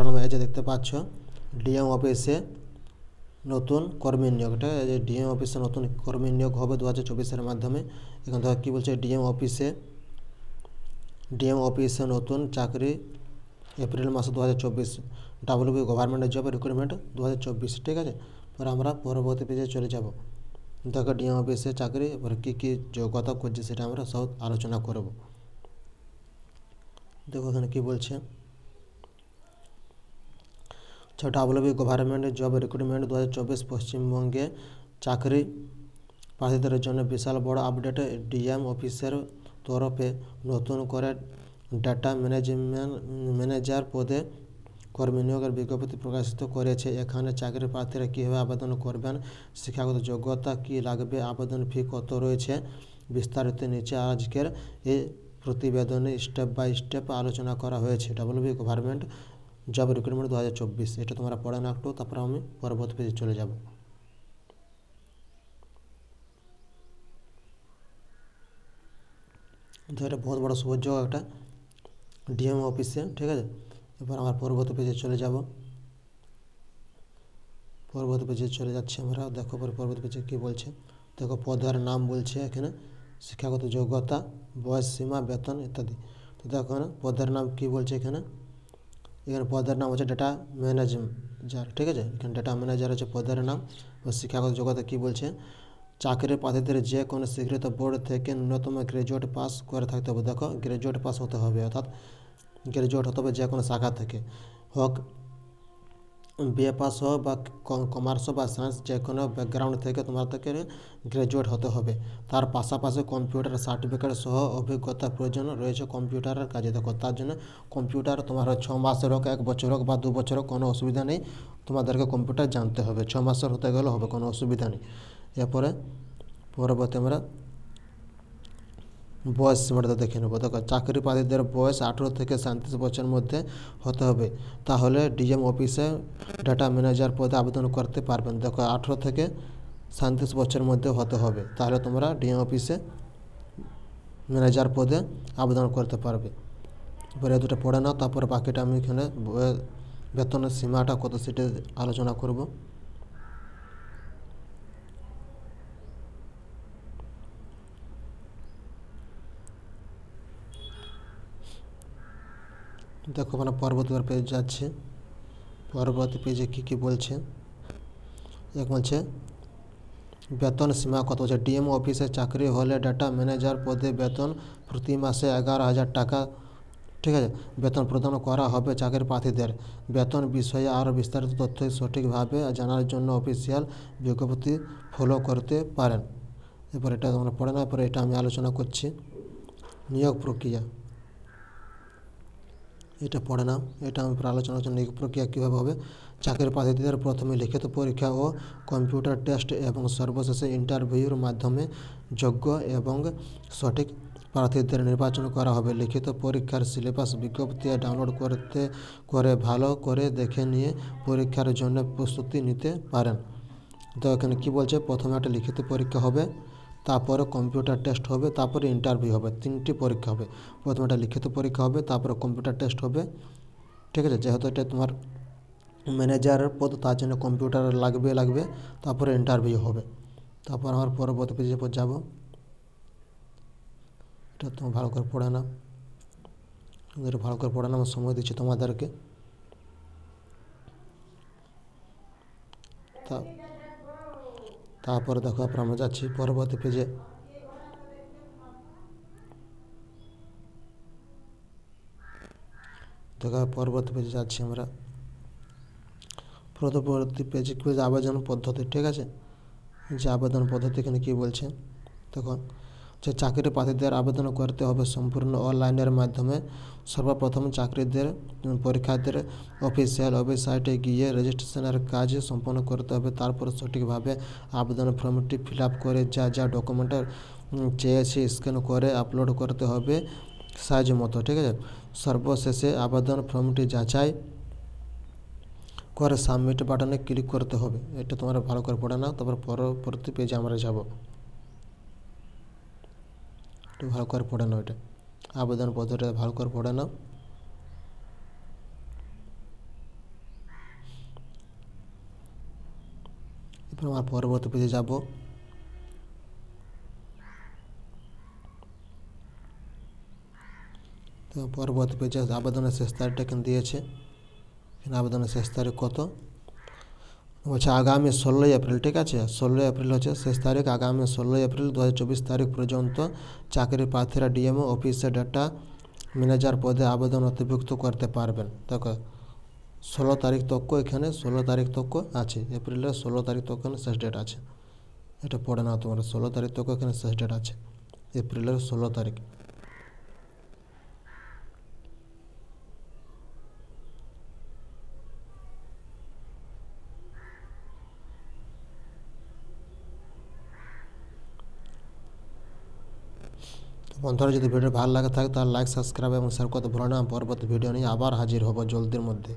নম্বর এই যে দেখতে পাচ্ছ ডিএম অফিসে নতুন কর্মী নিয়োগ। এটা এই যে ডিএম অফিসে নতুন কর্মী নিয়োগ হবে 2024-এর মাধ্যমে। এখান থেকে কী বলছে, ডিএম অফিসে নতুন চাকরি এপ্রিল মাসে 2024, ডাব্লিউবি গভর্নমেন্ট জব রিক্রুটমেন্ট 2024। ঠিক আছে, পরে আমরা পরবর্তী পেজে চলে যাব। দেখো ডিএম অফিসে চাকরি এবার কী কী যোগ্যতা করছে সেটা আমরা সব আলোচনা করব। দেখো এখানে কী বলছে, ডাব্লিউবি গভর্নমেন্ট জব রিক্রুটমেন্ট 2024 পশ্চিমবঙ্গে চাকরি প্রার্থীদের জন্য বিশাল বড় আপডেট। ডিএম অফিসের তরফে নতুন করে ডাটা ম্যানেজার পদে কর্মী নিয়োগের বিজ্ঞপ্তি প্রকাশিত করেছে। এখানে চাকরি প্রার্থীরা কীভাবে আবেদন করবেন, শিক্ষাগত যোগ্যতা কী লাগবে, আবেদন ফি কত রয়েছে, বিস্তারিত নিচে আজকের এই প্রতিবেদনে স্টেপ বাই স্টেপ আলোচনা করা হয়েছে। ডাব্লিউবি গভর্নমেন্ট জব রিক্রুটমেন্ট 2024, এটা তোমরা পড়ে না একটু, তারপর আমি পরবর্তী পেজে চলে যাব। তো এটা বহুত বড় সুযোগ একটা ডিএম অফিসে। ঠিক আছে, এবার আমার পরবর্তী পেজে চলে যাব। পরবর্তী পেজে চলে যাচ্ছি আমরা। দেখো পরবর্তী পেজে কী বলছে, দেখো পদের নাম বলছে এখানে, শিক্ষাগত যোগ্যতা, বয়স সীমা, বেতন ইত্যাদি। তো দেখো না পদের নাম কী বলছে এখানে পদের নাম হচ্ছে ডেটা ম্যানেজার। ঠিক আছে, এখানে ডেটা ম্যানেজার হচ্ছে পদের নাম। ও শিক্ষাগত যোগ্যতা কী বলছে, চাকরি প্রার্থীদের যে কোনো স্বীকৃত বোর্ড থেকে ন্যূনতম গ্র্যাজুয়েট পাস করে থাকতে হবে। দেখো গ্র্যাজুয়েট পাস হতে হবে, অর্থাৎ গ্র্যাজুয়েট হতে হবে যে কোনো শাখা থেকে, হোক বিএ পাস হোক বা কমার্স বা সায়েন্স, যে কোনো ব্যাকগ্রাউন্ড থেকে তোমাদেরকে গ্র্যাজুয়েট হতে হবে। তার পাশাপাশি কম্পিউটার সার্টিফিকেট সহ অভিজ্ঞতা প্রয়োজন রয়েছে কম্পিউটারের কাজে। দেখো তার জন্য কম্পিউটার তোমার 6 মাসের হোক, 1 বছর হোক বা 2 বছর হোক, কোনো অসুবিধা নেই, তোমাদেরকে কম্পিউটার জানতে হবে। 6 মাসের হতে গেলে হবে, কোনো অসুবিধা নেই। এরপরে পরবর্তী আমরা বয়স সীমাটা দেখে নেব। দেখো চাকরি প্রার্থীদের বয়স 18 থেকে 37 বছরের মধ্যে হতে হবে, তাহলে ডিএম অফিসে ডাটা ম্যানেজার পদে আবেদন করতে পারবেন। দেখো 18 থেকে 37 বছরের মধ্যে হতে হবে, তাহলে তোমরা ডিএম অফিসে ম্যানেজার পদে আবেদন করতে পারবে। এবারে দুটো পড়ে নাও, তারপর বাকিটা আমি এখানে বেতনের সীমাটা কত সেটা আলোচনা করব। দেখো মানে পরবর্তী পেজ যাচ্ছে। পরবর্তী পেজে কী বলছে, এক বলছে বেতন সীমা কত হচ্ছে। ডিএম অফিসে চাকরি হলে ডাটা ম্যানেজার পদে বেতন প্রতি মাসে 11,000 টাকা। ঠিক আছে, বেতন প্রদান করা হবে চাকরি প্রার্থীদের। বেতন বিষয়ে আরও বিস্তারিত তথ্য সঠিকভাবে জানার জন্য অফিসিয়াল বিজ্ঞপ্তি ফলো করতে পারেন। এরপর এটা তোমরা পড়ে না, এরপরে এটা আমি আলোচনা করছি। নিয়োগ প্রক্রিয়া, এটা পড়ে নাও, এটা আমি আলোচনা করছি। নিয়োগ প্রক্রিয়া কীভাবে হবে, চাকরি প্রার্থীদের প্রথমে লিখিত পরীক্ষা ও কম্পিউটার টেস্ট এবং সর্বশেষে ইন্টারভিউর মাধ্যমে যোগ্য এবং সঠিক প্রার্থীদের নির্বাচন করা হবে। লিখিত পরীক্ষার সিলেবাস বিজ্ঞপ্তি ডাউনলোড করে ভালো করে দেখে নিয়ে পরীক্ষার জন্য প্রস্তুতি নিতে পারেন। তো এখানে কী বলছে, প্রথমে একটা লিখিত পরীক্ষা হবে, তারপরে কম্পিউটার টেস্ট হবে, তারপরে ইন্টারভিউ হবে। 3টি পরীক্ষা হবে, প্রথমে একটা লিখিত পরীক্ষা হবে, তারপরে কম্পিউটার টেস্ট হবে। ঠিক আছে, যেহেতু এটা তোমার ম্যানেজারের পদ, তার জন্য কম্পিউটার লাগবে, তারপরে ইন্টারভিউ হবে। তারপর আমার পরবর্তী পেজে যাব। এটা তোমার ভালো করে পড়ে নাও, ভালো করে পড়ে নাও, আমি সময় দিচ্ছি তোমাদেরকে। তারপরে দেখো আমরা যাচ্ছি পরবর্তী পেজে। দেখো পরবর্তী পেজে যাচ্ছি আমরা। পরবর্তী পেজে কী বলছে, আবেদন পদ্ধতি। ঠিক আছে, যে আবেদন পদ্ধতি এখানে কী বলছে, দেখো যে চাকরি প্রার্থীদের আবেদন করতে হবে সম্পূর্ণ অনলাইনের মাধ্যমে। সর্বপ্রথম চাকরিদের পরীক্ষার্থীদের অফিসিয়াল ওয়েবসাইটে গিয়ে রেজিস্ট্রেশনের কাজ সম্পন্ন করতে হবে। তারপর সঠিকভাবে আবেদন ফর্মটি ফিল আপ করে যা ডকুমেন্ট চেয়েছে স্ক্যান করে আপলোড করতে হবে সাইজ মতো। ঠিক আছে, সর্বশেষে আবেদন ফর্মটি যাচাই করে সাবমিট বাটনে ক্লিক করতে হবে। এটা তোমরা ভালো করে পড়ে নাও, তারপর পরবর্তী পেজে আমরা যাব। একটু ভালো করে পড়ে নাও, এটা আবেদন পদ্ধতিটা ভালো করে পড়ে নাও। তারপর আমার পরবর্তী পেজে যাব। তো পরবর্তী পেজে আবেদনের শেষ তারিখটা এখানে দিয়েছে। এখানে আবেদনের শেষ তারিখ কত বলছে আগামী 16ই এপ্রিল। ঠিক আছে, 16ই এপ্রিল হচ্ছে শেষ তারিখ। আগামী 16ই এপ্রিল 2024 তারিখ পর্যন্ত চাকরি প্রার্থীরা ডিএমও অফিসে ডেটা ম্যানেজার পদে আবেদন নথিভুক্ত করতে পারবেন। দেখো 16 তারিখ তক এখানে 16 তারিখ তক আছে, এপ্রিলের 16 তারিখ তক এখানে শেষ ডেট আছে। এটা পড়ে নাও তোমরা, 16 তারিখ তক এখানে শেষ ডেট আছে, এপ্রিলের 16 তারিখ। বন্ধুরা যদি ভিডিও ভালো লাগে থাকে তাহলে লাইক সাবস্ক্রাইব এবং শেয়ার করতে ভুলো না। পরবর্তী ভিডিও নিয়ে আবার হাজির হব জলদির মধ্যে।